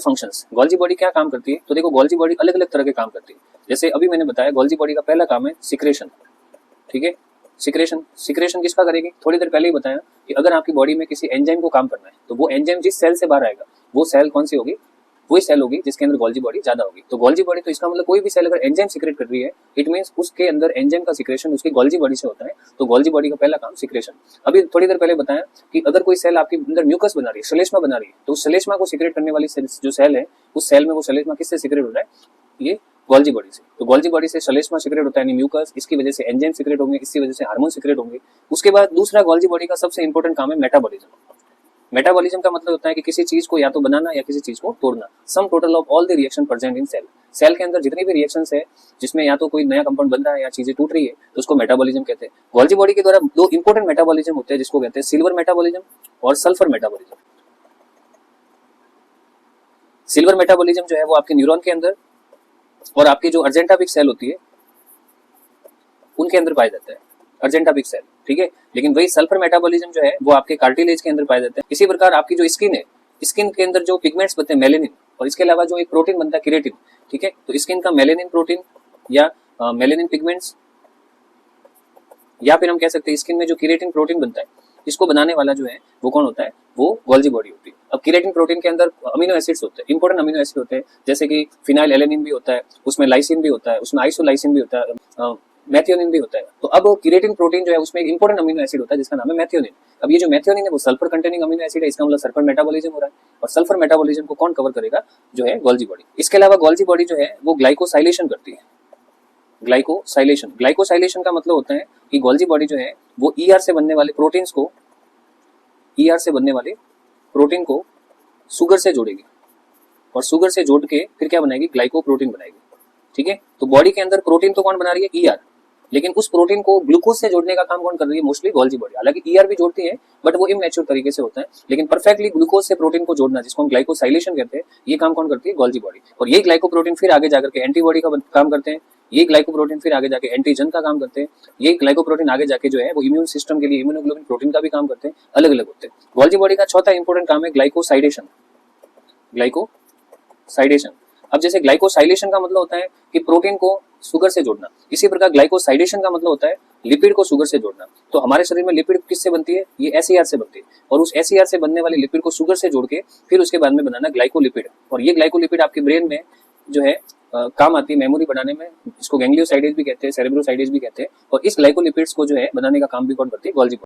Functions, Golgi body क्या काम करती है? तो देखो गोल्जी बॉडी अलग अलग तरह के काम करती है। जैसे अभी मैंने बताया गोल्जी बॉडी का पहला काम है सिक्रेशन, ठीक है। सिक्रेशन किसका करेगी? थोड़ी देर पहले ही बताया कि अगर आपकी बॉडी में किसी एंजाइम को काम करना है तो वो एंजाइम जिस सेल से बाहर आएगा वो सेल कौन सी होगी? वही सेल होगी जिसके अंदर गोल्जी बॉडी ज्यादा होगी। तो गोल्जी बॉडी, तो इसका मतलब कोई भी सेल अगर एंजाइम सीक्रेट कर रही है, इट मींस उसके अंदर एंजाइम का सीक्रेशन उसकी गोल्जी बॉडी से होता है। तो गोल्जी बॉडी का पहला काम सिक्रेशन। अभी थोड़ी देर पहले बताया कि अगर कोई सेल आपके अंदर म्यूकस बना रही है, श्लेष्मा बना रही है, तो उस श्लेष्मा को सीक्रेट करने वाली जो सेल है, उस सेल में वो श्लेष्मा किससे सीक्रेट हो रहा है? ये गोल्जी बॉडी से। तो गोल्जी बॉडी से श्लेष्मा सीक्रेट होता है यानी म्यूकस, इसकी वजह से एंजाइम सीक्रेट होंगे, इसकी वजह से हार्मोन सीक्रेट होंगे। उसके बाद दूसरा गोल्जी बॉडी का सबसे इंपॉर्टेंट काम है मेटाबॉलिज्म। मेटाबॉलिज्म का मतलब होता है कि किसी चीज को या तो बनाना या किसी चीज को तोड़ना। Sum total of all the reaction present in cell. Cell के अंदर जितनी भी रिएक्शंस है जिसमें या तो कोई नया कंपाउंड बन रहा है या चीजें टूट रही है तो उसको मेटाबॉलिज्म कहते हैं। गोल्जी बॉडी के द्वारा दो इंपॉर्टेंट मेटाबॉलिज्म होते हैं जिसको कहते हैं सिल्वर मेटाबॉलिज्म और सल्फर मेटाबॉलिज्म। सिल्वर मेटाबॉलिज्म जो है वो आपके न्यूरॉन के अंदर और आपकी जो अर्जेंटाविक सेल होती है उनके अंदर पाया जाता है, अर्जेंटाविक सेल, ठीक है। लेकिन वही सल्फर मेटाबॉलिज्म जो है वो आपके कार्टिलेज के अंदर पाए जाते हैं। इसी प्रकार आपकी जो स्किन है, स्किन के अंदर जो पिगमेंट्स बनते हैं मेलेनिन, और इसके अलावा जो एक प्रोटीन बनता है केराटिन, ठीक है। तो स्किन का मेलेनिन प्रोटीन या मेलेनिन पिगमेंट्स, या फिर हम कह सकते हैं स्किन में जो केराटिन प्रोटीन बनता है इसको बनाने वाला जो है वो कौन होता है? वो गोल्जी बॉडी होती है। अब केराटिन प्रोटीन के अंदर अमीनो एसिड्स होते हैं, इंपॉर्टेंट अमीनो एसिड होते हैं, जैसे कि फिनाइल एलेनिन भी होता है, उसमें लाइसिन भी होता है, उसमें आइसोलाइसिन भी होता है, मैथियोनिन भी होता है। तो अब केराटिन प्रोटीन जो है उसमें एक इंपॉर्टेंट अमीनो एसिड होता है जिसका नाम है मैथियोनिन। अब ये जो मैथियोनिन है वो सल्फर कंटेनिंग अमीनो एसिड है, इसका मतलब सल्फर मेटाबॉलिज्म हो रहा है। और सल्फर मेटाबॉलिज्म को कौन कवर करेगा? जो है गोल्जी बॉडी। इसके अलावा गोल्जी बॉडी जो है वो ग्लाइकोसाइलेशन करती है। ग्लाइकोसाइलेशन का मतलब होता है कि गोल्जी बॉडी जो है वो ईआर से बनने वाले प्रोटीन को शुगर से जोड़ेगी और शुगर से जोड़ के फिर क्या बनाएगी? ग्लाइकोप्रोटीन बनाएगी, ठीक है। तो बॉडी के अंदर प्रोटीन तो कौन बना रही है? ईआर, लेकिन उस प्रोटीन को ग्लूकोज से जोड़ने का काम कौन कर रही है? Mostly Golgi body. हालांकि ईआर भी जोड़ती है बट वो इमैच्योर तरीके से होता है, लेकिन परफेक्टली ग्लूकोज से प्रोटीन को जोड़ना जिसको हम ग्लाइकोसाइलेशन कहते हैं, ये काम कौन करती है? Golgi body. और ये ग्लाइकोप्रोटीन फिर आगे जाकर के एंटीबॉडी का काम करते हैं, ये ग्लाइकोप्रोटीन फिर आगे जाके एंटीजन का काम करते हैं, ये ग्लाइकोप्रोटीन आगे जाके जो है वो इम्यून सिस्टम के लिए इम्यूनोग्लोबिन प्रोटीन का भी काम करते हैं, अलग अलग होते हैं। गोल्जी बॉडी का चौथा इंपॉर्टेंट काम है ग्लाइकोसाइडेशन। अब जैसे ग्लाइकोसाइलेशन का मतलब होता है कि प्रोटीन को शुगर से जोड़ना, इसी प्रकार ग्लाइकोसाइडेशन का मतलब होता है लिपिड को शुगर से जोड़ना। तो हमारे शरीर में लिपिड किससे बनती है? ये एसईआर से बनती है, और उस एसईआर से बनने वाले लिपिड को शुगर से जोड़ के फिर उसके बाद में बनाना ग्लाइकोलिपिड। और ये ग्लाइकोलिपिड आपके ब्रेन में जो है काम आती है मेमोरी बनाने में, इसको गैंग्लियोसाइडेज भी कहते हैं, सेरेब्रोसाइडेज भी कहते हैं। और इस ग्लाइकोलिपिड्स को जो है बनाने का काम भी कौन करती है? Golgi body.